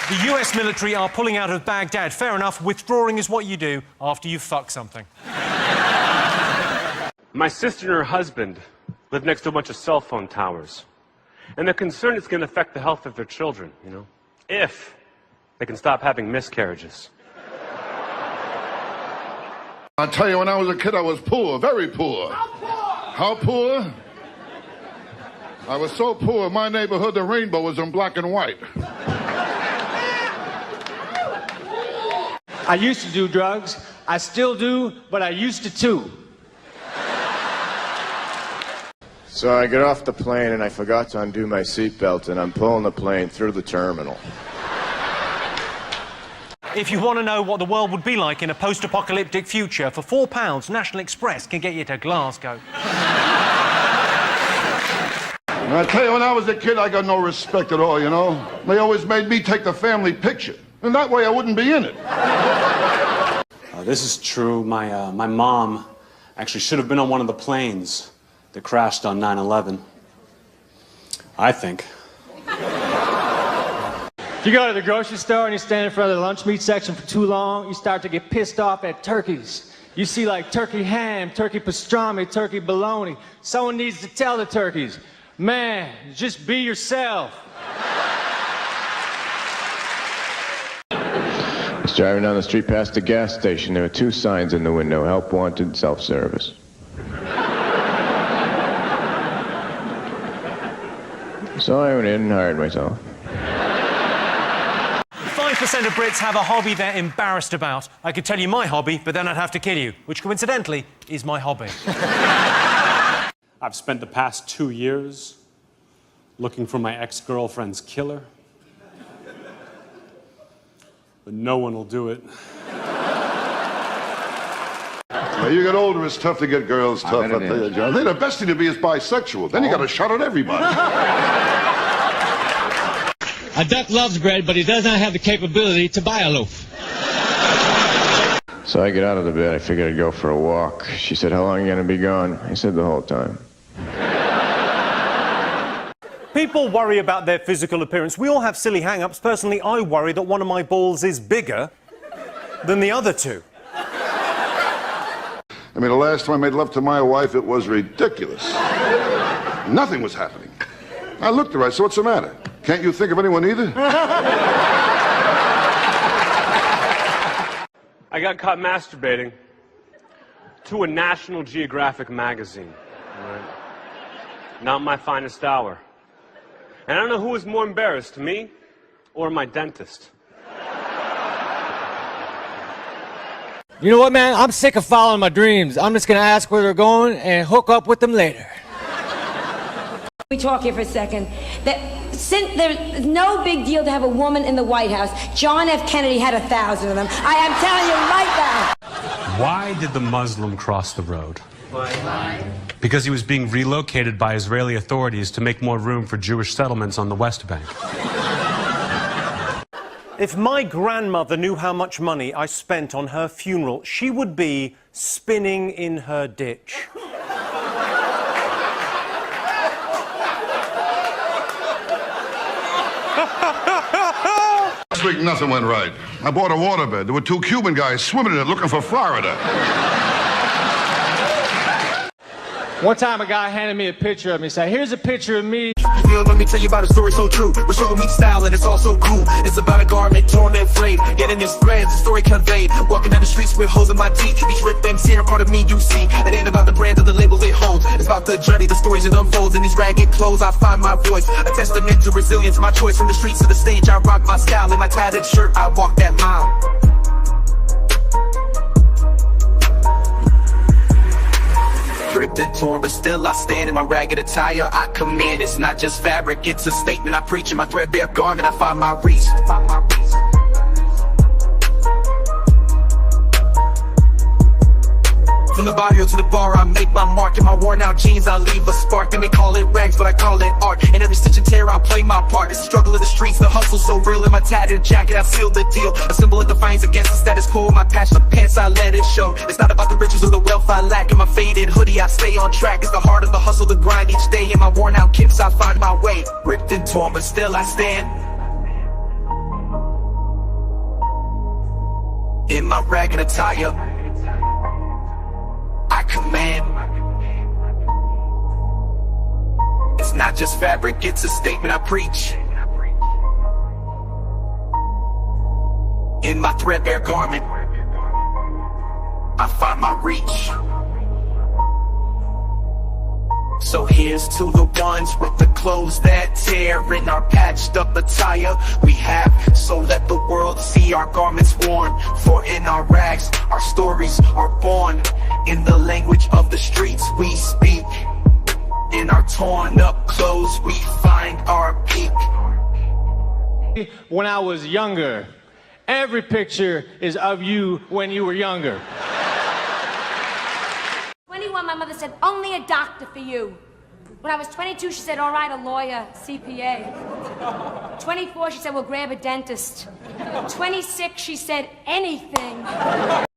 The US military are pulling out of Baghdad. Fair enough, withdrawing is what you do after you fuck something. My sister and her husband live next to a bunch of cell phone towers. And they're concerned it's going to affect the health of their children, you know, if they can stop having miscarriages. I tell you, when I was a kid, I was poor, very poor. How poor? How poor? I was so poor, in my neighborhood, the rainbow was in black and white. I used to do drugs. I still do, but I used to too. So I get off the plane and I forgot to undo my seatbelt and I'm pulling the plane through the terminal. If you want to know what the world would be like in a post-apocalyptic future, for £4, National Express can get you to Glasgow. I tell you, when I was a kid, I got no respect at all, you know. They always made me take the family picture, and that way I wouldn't be in it. This is true. My mom actually should have been on one of the planes that crashed on 9/11. I think. If you go to the grocery store and you stand in front of the lunch meat section for too long, you start to get pissed off at turkeys. You see like turkey ham, turkey pastrami, turkey bologna. Someone needs to tell the turkeys, man, just be yourself. I was driving down the street past the gas station. There were two signs in the window, help wanted, self-service. So I went in and hired myself. 5% of Brits have a hobby they're embarrassed about. I could tell you my hobby, but then I'd have to kill you, which coincidentally is my hobby. I've spent the past 2 years looking for my ex-girlfriend's killer. But no one will do it. When you get older, it's tough to get girls tough, I tell you, John. The best thing to be is bisexual. Then you got a shot at everybody. A duck loves bread, but he does not have the capability to buy a loaf. So I get out of the bed. I figured I'd go for a walk. She said, how long are you going to be gone? I said, the whole time. People worry about their physical appearance. We all have silly hang-ups. Personally, I worry that one of my balls is bigger than the other two. I mean, the last time I made love to my wife, it was ridiculous. Nothing was happening. I looked at her, I said, what's the matter? Can't you think of anyone either? I got caught masturbating to a National Geographic magazine. Right? Not my finest hour. And I don't know who was more embarrassed, me or my dentist. You know what, man? I'm sick of following my dreams. I'm just going to ask where they're going and hook up with them later. We talk here for a second. There's no big deal to have a woman in the White House. John F. Kennedy had 1,000 of them. I am telling you right now. Why did the Muslim cross the road? Why? Because he was being relocated by Israeli authorities to make more room for Jewish settlements on the West Bank. If my grandmother knew how much money I spent on her funeral, she would be spinning in her ditch. Last week, nothing went right. I bought a waterbed. There were two Cuban guys swimming in it looking for Florida. One time a guy handed me a picture of me, said, here's a picture of me. Let me tell you about a story so true. We're showing me style and it's all so cool. It's about a garment torn and frayed, getting his threads, the story conveyed. Walking down the streets with holes in my teeth. Each rip things here, part of me you see. It ain't about the brand or the label it holds. It's about the journey, the stories it unfolds. In these ragged clothes I find my voice. A testament to resilience, my choice. From the streets to the stage I rock my style. In my tattered shirt I walk that mile. Ripped and torn, but still I stand in my ragged attire. I command, it's not just fabric, it's a statement. I preach in my threadbare garment, I find my reason. From the barrio to the bar, I make my mark. In my worn out jeans, I leave a spark. They may call it rags, but I call it art. In every stitch and tear, I play my part. It's the struggle of the streets, the hustle so real. In my tattered jacket, I seal the deal. A symbol of defiance against the status quo. My passion of pants, I let it show. It's not about the riches or the wealth I lack. In my faded hoodie, I stay on track. It's the heart of the hustle, the grind each day. In my worn out kicks, I find my way. Ripped and torn, but still I stand. In my ragged attire, I command. It's not just fabric, it's a statement I preach. In my threadbare garment, I find my reach. So here's to the ones with the clothes that tear. In our patched up attire we have, so let the world see our garments worn. For in our rags our stories are born. In the language of the streets we speak. In our torn up clothes we find our peak. When I was younger, every picture is of you when you were younger. 21, my mother said, only a doctor for you. When I was 22, she said, all right, a lawyer, CPA. 24, she said, well, grab a dentist. 26, she said, anything.